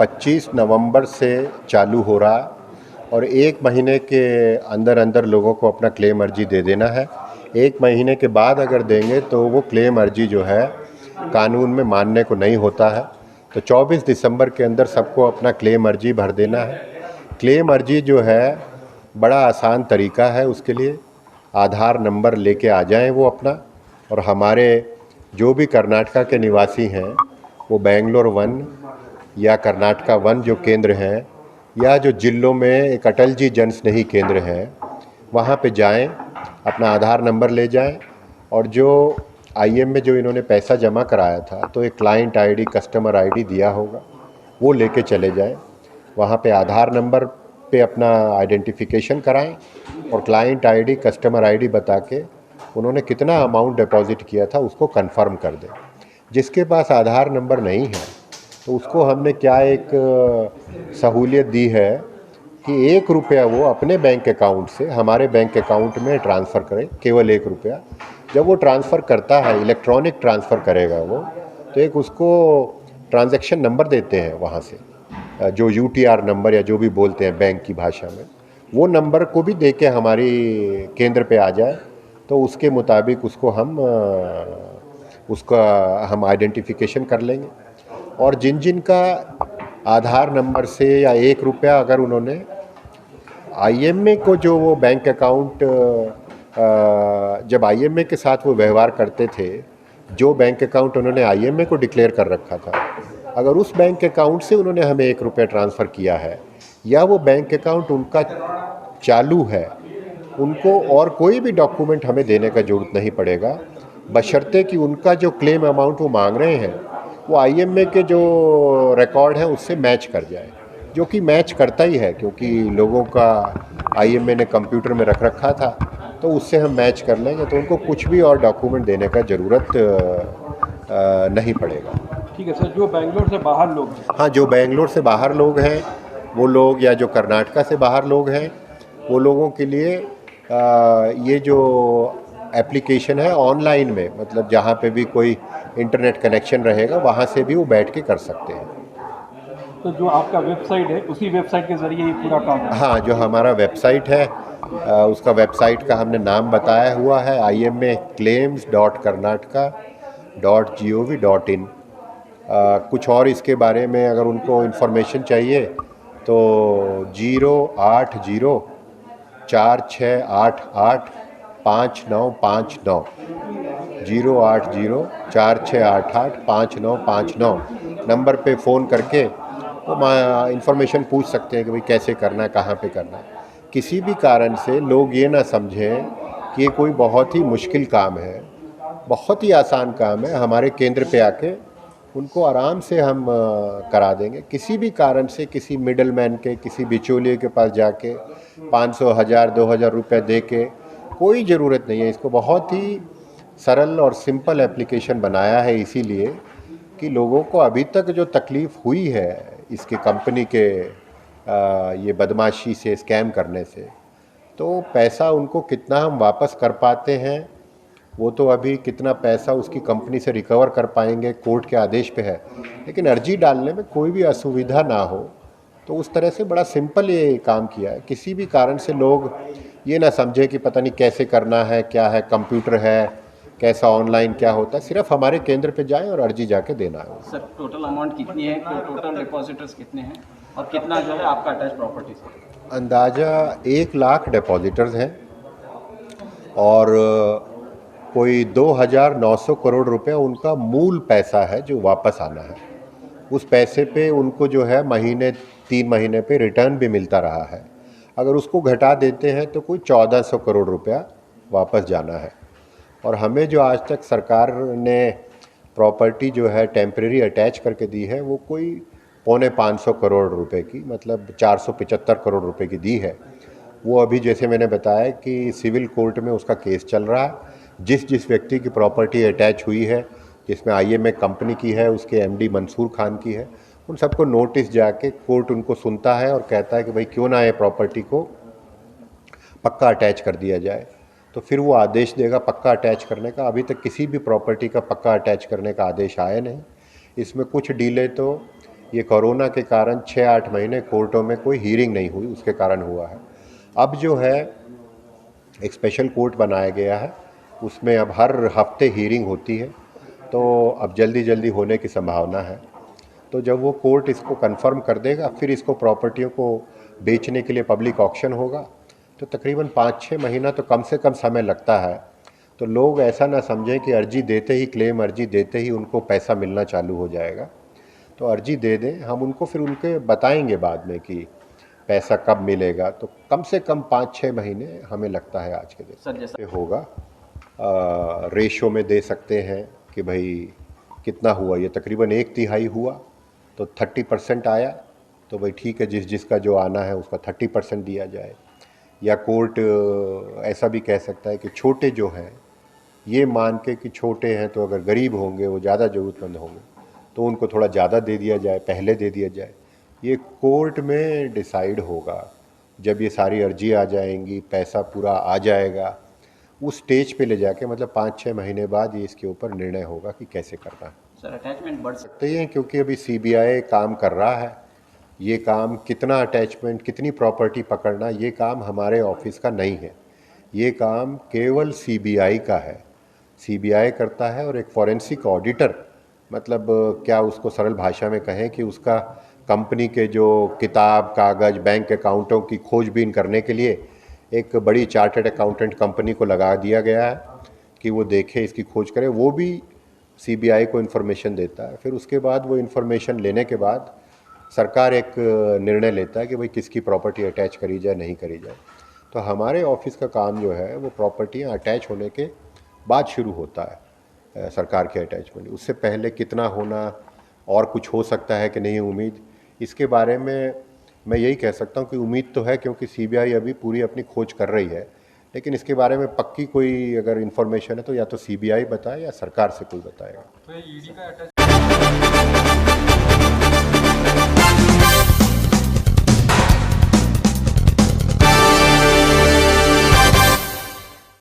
25 नवंबर से चालू हो रहा है और 1 महीने के अंदर अंदर लोगों को अपना क्लेम अर्जी दे देना है। 1 महीने के बाद अगर देंगे तो वो क्लेम अर्जी जो है कानून में मानने को नहीं होता है। तो 24 दिसंबर के अंदर सबको अपना क्लेम अर्जी भर देना है। क्लेम अर्जी जो है बड़ा आसान तरीका है, उसके लिए आधार नंबर लेके आ जाएं वो अपना, और हमारे जो भी कर्नाटका के निवासी हैं वो बेंगलोर वन या कर्नाटका वन जो केंद्र हैं या जो जिलों में एक अटल जी जन स्नेही केंद्र है वहाँ पे जाएं, अपना आधार नंबर ले जाएं और जो आईएम में जो इन्होंने पैसा जमा कराया था तो एक क्लाइंट आईडी कस्टमर आईडी दिया होगा, वो लेके चले जाएं। वहाँ पे आधार नंबर पे अपना आइडेंटिफिकेशन कराएं और क्लाइंट आईडी कस्टमर आईडी बता के उन्होंने कितना अमाउंट डिपॉजिट किया था उसको कंफर्म कर दें। जिसके पास आधार नंबर नहीं है तो उसको हमने क्या एक सहूलियत दी है कि 1 रुपया वो अपने बैंक अकाउंट से हमारे बैंक अकाउंट में ट्रांसफ़र करे, केवल 1 रुपया। जब वो ट्रांसफ़र करता है, इलेक्ट्रॉनिक ट्रांसफ़र करेगा वो, तो एक उसको ट्रांजैक्शन नंबर देते हैं वहाँ से, जो यूटीआर नंबर या जो भी बोलते हैं बैंक की भाषा में, वो नंबर को भी दे के हमारी केंद्र पे आ जाए तो उसके मुताबिक उसको हम आइडेंटिफिकेशन कर लेंगे। और जिन जिन का आधार नंबर से या 1 रुपया अगर उन्होंने आईएमए को जो वो बैंक अकाउंट जब आईएमए के साथ वो व्यवहार करते थे, जो बैंक अकाउंट उन्होंने आईएमए को डिक्लेयर कर रखा था, अगर उस बैंक अकाउंट से उन्होंने हमें 1 रुपया ट्रांसफ़र किया है या वो बैंक अकाउंट उनका चालू है, उनको और कोई भी डॉक्यूमेंट हमें देने का ज़रूरत नहीं पड़ेगा, बशर्ते कि उनका जो क्लेम अमाउंट वो मांग रहे हैं वो आईएमए के जो रिकॉर्ड है उससे मैच कर जाए, जो कि मैच करता ही है क्योंकि लोगों का आईएमए ने कंप्यूटर में रख रखा था, तो उससे हम मैच कर लेंगे, तो उनको कुछ भी और डॉक्यूमेंट देने का ज़रूरत नहीं पड़ेगा। ठीक है सर। जो बेंगलोर से बाहर लोग हैं, हाँ, जो बेंगलोर से बाहर लोग हैं वो लोग, या जो कर्नाटका से बाहर लोग हैं वो लोगों के लिए ये जो एप्लीकेशन है ऑनलाइन में, मतलब जहाँ पे भी कोई इंटरनेट कनेक्शन रहेगा वहाँ से भी वो बैठ के कर सकते हैं। तो जो आपका वेबसाइट है उसी वेबसाइट के ज़रिए ये पूरा काम है? हाँ, जो हमारा वेबसाइट है उसका वेबसाइट का हमने नाम बताया हुआ है IMA-claims.karnataka.gov.in। कुछ और इसके बारे में अगर उनको इन्फॉर्मेशन चाहिए तो 08046885959 08046885959 नंबर पे फ़ोन करके वो इन्फॉर्मेशन पूछ सकते हैं कि भाई कैसे करना है, कहाँ पे करना है। किसी भी कारण से लोग ये ना समझें कि ये कोई बहुत ही मुश्किल काम है, बहुत ही आसान काम है। हमारे केंद्र पे आके उनको आराम से हम करा देंगे। किसी भी कारण से किसी मिडलमैन के, किसी बिचौलिए के पास जाके 500, 1000, 2000 रुपये दे के कोई ज़रूरत नहीं है। इसको बहुत ही सरल और सिंपल एप्लीकेशन बनाया है इसीलिए कि लोगों को अभी तक जो तकलीफ़ हुई है इसके कंपनी के ये बदमाशी से, स्कैम करने से, तो पैसा उनको कितना हम वापस कर पाते हैं वो तो अभी कितना पैसा उसकी कंपनी से रिकवर कर पाएंगे कोर्ट के आदेश पे है, लेकिन अर्जी डालने में कोई भी असुविधा ना हो, तो उस तरह से बड़ा सिंपल ये काम किया है। किसी भी कारण से लोग ये ना समझे कि पता नहीं कैसे करना है, क्या है, कंप्यूटर है, कैसा ऑनलाइन क्या होता है। सिर्फ हमारे केंद्र पे जाएं और अर्जी जाके देना है। सर टोटल अमाउंट कितनी है, टोटल डिपॉजिटर्स कितने हैं और कितना जो है आपका अटैच प्रॉपर्टी से? अंदाज़ा 1 लाख डिपॉजिटर्स हैं और कोई 2900 करोड़ रुपए उनका मूल पैसा है जो वापस आना है। उस पैसे पे उनको जो है महीने 3 महीने पे रिटर्न भी मिलता रहा है। अगर उसको घटा देते हैं तो कोई 1400 करोड़ रुपया वापस जाना है। और हमें जो आज तक सरकार ने प्रॉपर्टी जो है टेम्परेरी अटैच करके दी है वो कोई 450 करोड़ रुपए की, मतलब 475 करोड़ रुपए की दी है। वो अभी जैसे मैंने बताया कि सिविल कोर्ट में उसका केस चल रहा है। जिस व्यक्ति की प्रॉपर्टी अटैच हुई है, जिसमें आईएमए कंपनी की है, उसके एमडी मंसूर खान की है, उन सबको नोटिस जाके कोर्ट उनको सुनता है और कहता है कि भाई क्यों ना ये प्रॉपर्टी को पक्का अटैच कर दिया जाए। तो फिर वो आदेश देगा पक्का अटैच करने का। अभी तक किसी भी प्रॉपर्टी का पक्का अटैच करने का आदेश आया नहीं। इसमें कुछ डीले तो ये कोरोना के कारण 6-8 महीने कोर्टों में कोई हीयरिंग नहीं हुई, उसके कारण हुआ है। अब जो है एक स्पेशल कोर्ट बनाया गया है, उसमें अब हर हफ्ते हीयरिंग होती है, तो अब जल्दी जल्दी होने की संभावना है। तो जब वो कोर्ट इसको कंफर्म कर देगा, फिर इसको प्रॉपर्टियों को बेचने के लिए पब्लिक ऑक्शन होगा, तो तकरीबन 5-6 महीना तो कम से कम समय लगता है। तो लोग ऐसा ना समझें कि अर्जी देते ही, क्लेम अर्जी देते ही उनको पैसा मिलना चालू हो जाएगा। तो अर्जी दे दें, हम उनको फिर उनके बताएंगे बाद में कि पैसा कब मिलेगा। तो कम से कम 5-6 महीने हमें लगता है आज के दिन सर जैसा से होगा। रेशो में दे सकते हैं कि भाई कितना हुआ, ये तकरीबन 1/3 हुआ तो 30% आया, तो भाई ठीक है, जिसका जो आना है उसका 30% दिया जाए। या कोर्ट ऐसा भी कह सकता है कि छोटे जो हैं, ये मान के कि छोटे हैं तो अगर गरीब होंगे, वो ज़्यादा ज़रूरतमंद होंगे, तो उनको थोड़ा ज़्यादा दे दिया जाए, पहले दे दिया जाए। ये कोर्ट में डिसाइड होगा जब ये सारी अर्जी आ जाएंगी, पैसा पूरा आ जाएगा, उस स्टेज पे ले जाके, मतलब 5-6 महीने बाद ये इसके ऊपर निर्णय होगा कि कैसे करना है। सर अटैचमेंट बढ़ सकता सकते ही हैं, क्योंकि अभी सीबीआई काम कर रहा है। ये काम कितना अटैचमेंट, कितनी प्रॉपर्टी पकड़ना, ये काम हमारे ऑफिस का नहीं है। ये काम केवल सीबीआई का है, सीबीआई करता है। और एक फॉरेंसिक ऑडिटर, मतलब क्या उसको सरल भाषा में कहें कि उसका कंपनी के जो किताब, कागज़, बैंक अकाउंटों की खोजबीन करने के लिए एक बड़ी चार्टर्ड अकाउंटेंट कंपनी को लगा दिया गया है कि वो देखे, इसकी खोज करे। वो भी सीबीआई को इन्फॉर्मेशन देता है। फिर उसके बाद वो इन्फॉर्मेशन लेने के बाद सरकार एक निर्णय लेता है कि भाई किसकी प्रॉपर्टी अटैच करी जाए, नहीं करी जाए। तो हमारे ऑफिस का काम जो है वो प्रॉपर्टियां अटैच होने के बाद शुरू होता है, सरकार के अटैचमेंट। उससे पहले कितना होना और कुछ हो सकता है कि नहीं, उम्मीद, इसके बारे में मैं यही कह सकता हूँ कि उम्मीद तो है, क्योंकि सीबीआई अभी पूरी अपनी खोज कर रही है। लेकिन इसके बारे में पक्की कोई अगर इन्फॉर्मेशन है तो या तो सीबीआई बताए या सरकार से कोई बताएगा। तो ये ईडी का